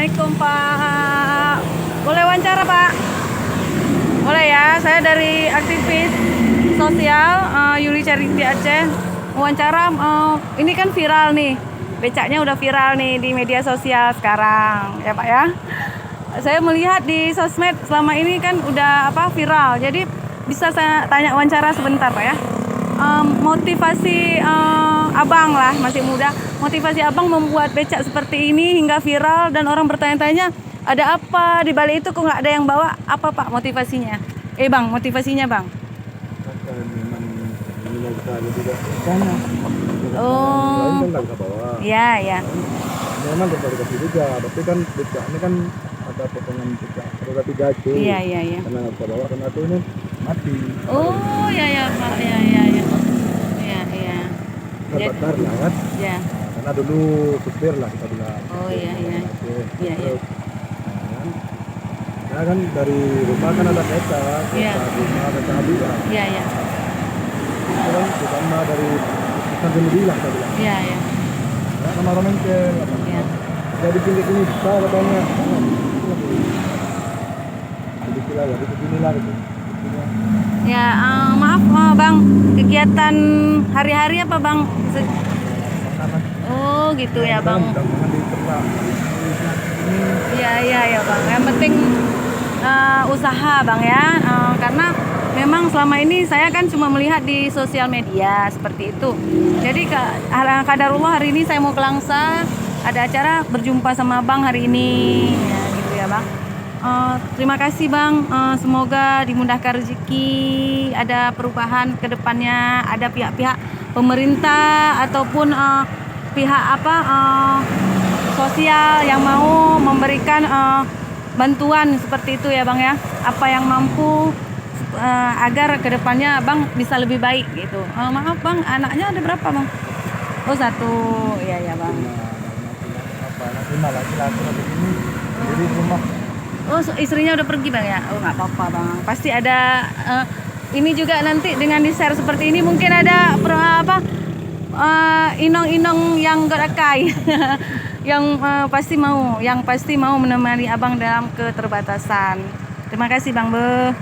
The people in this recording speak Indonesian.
Assalamualaikum Pak. Boleh wawancara Pak? Boleh ya, saya dari aktivis sosial Yuli Charity Aceh. Wawancara, ini kan viral nih, becaknya udah viral nih di media sosial sekarang ya Pak ya. Saya melihat di sosmed selama ini kan udah viral, jadi bisa saya tanya wawancara sebentar Pak ya. Motivasi abang lah, masih muda, motivasi abang membuat becak seperti ini hingga viral dan orang bertanya-tanya ada apa di balik itu, kok nggak ada yang bawa, apa Pak motivasinya? Bang, motivasinya Bang? Oh, ya ya. Memang dikasih juga, tapi kan becak ini kan ada potongan becak roda 3 itu. Iya iya iya. Karena nggak bisa bawa, karena itu ini mati. Oh ya ya Pak, ya ya ya. Iya iya. Terbakar lah kan? Ya. Nah, karena dulu supir lah kita bilang. Oh iya iya. Iya iya. Nah kan dari rumah kan ada kereta, Iya. rumah ada cabut lah. Iya iya. Itu kan utama dari sampai lebih lah kita bilang. Iya iya. Nah, sama orang mengkel. Iya. Jadi pinggir ini bisa katanya. Jadi kira ya di sini lah gitu. Ya, maaf Bang, kegiatan hari-hari apa Bang? Oh gitu ya Bang. Iya iya ya Bang. Yang penting usaha Bang ya, karena memang selama ini saya kan cuma melihat di sosial media seperti itu. Jadi kadarullah hari ini saya mau ke Langsa, ada acara berjumpa sama Bang hari ini, ya gitu ya Bang. Terima kasih Bang, semoga dimudahkan rezeki, ada perubahan ke depannya, ada pihak-pihak pemerintah ataupun pihak sosial yang mau memberikan bantuan seperti itu ya Bang ya, apa yang mampu agar ke depannya Bang bisa lebih baik gitu. Maaf Bang, anaknya ada berapa Bang? Oh 1, iya ya Bang. Lima laki-laki ini jadi rumah. Oh istrinya udah pergi Bang ya? Oh nggak apa-apa Bang, pasti ada ini juga nanti dengan di-share seperti ini mungkin ada inong-inong yang gerakai yang pasti mau menemani Abang dalam keterbatasan. Terima kasih Bang Be.